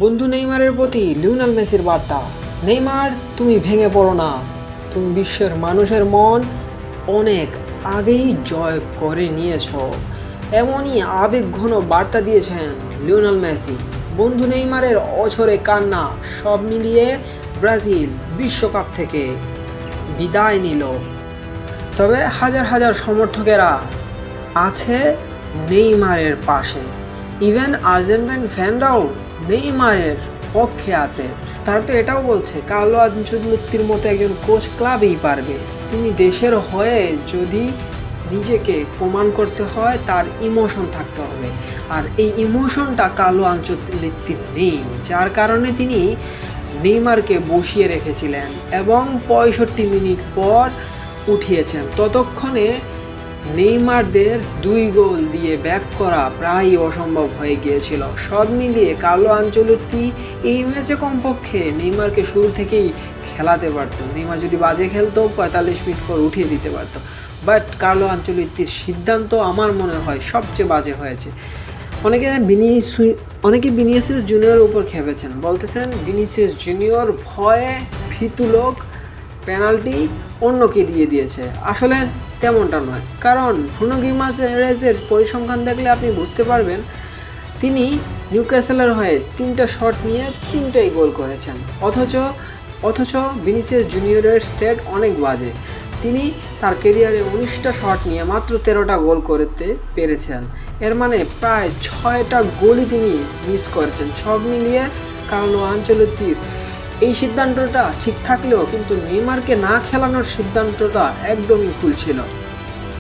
বন্ধু নেইমারের প্রতি লিওনেল মেসির বার্তা। নেইমার, তুমি ভেঙে পড়ো না। তুমি বিশ্বের মানুষের মন অনেক আগেই জয় করে নিয়েছো। এমনই আবেগঘন বার্তা দিয়েছেন লিওনেল মেসি। বন্ধু নেইমারের অঝরে কান্না সব মিলিয়ে ব্রাজিল বিশ্বকাপ থেকে বিদায় নিল। তবে হাজার হাজার সমর্থকেরা আছে নেইমারের পাশে। ইভেন আর্জেন্টাইন ফ্যানরাও নেইমারের পক্ষে আছে। তারা তো এটাও বলছে কার্লো আনচেলত্তির মতো একজন কোচ ক্লাবেই পারবে। তিনি দেশের হয়ে যদি নিজেকে প্রমাণ করতে হয় তার ইমোশন থাকতে হবে, আর এই ইমোশনটা কার্লো আনচেলত্তির নেই, যার কারণে তিনি নেইমারকে বসিয়ে রেখেছিলেন এবং 65 মিনিট পর উঠিয়েছেন। ততক্ষণে নেইমারদের 2 গোল দিয়ে ব্যাক করা প্রায় অসম্ভব হয়ে গিয়েছিল। সব মিলিয়ে কার্লো আনচেলত্তি এই ম্যাচে কমপক্ষে নেইমারকে শুরু থেকেই খেলাতে পারত। নেইমার যদি বাজে খেলতো 45 মিনিট পর উঠিয়ে দিতে পারতো। বাট কার্লো আনচেলত্তির সিদ্ধান্ত আমার মনে হয় সবচেয়ে বাজে হয়েছে। অনেকে ভিনিসিয়াস জুনিয়রের উপর খেপেছেন, বলতেছেন ভিনিসিয়াস জুনিয়র ভয়ে ভীতু লোক, পেনাল্টি অন্যকে দিয়ে দিয়েছে। আসলে তেমনটা নয়, কারণ ব্রুনো গিমারেজের পরিসংখ্যান দেখলে আপনি বুঝতে পারবেন তিনি নিউক্যাসলের হয়ে 3টা শট নিয়ে 3টাই গোল করেছেন। অথচ ভিনিসিয়াস জুনিয়রের স্ট্যাট অনেক বাজে। তিনি তার ক্যারিয়ারে 19টা শট নিয়ে মাত্র 13টা গোল করতে পেরেছেন। এর মানে প্রায় 6টা গোলই তিনি মিস করেছেন। সব মিলিয়ে কার্লো আনচেলত্তির এই সিদ্ধান্তটা ঠিক থাকলেও কিন্তু নেইমারকে না খেলানোর সিদ্ধান্তটা একদমই ভুল ছিল।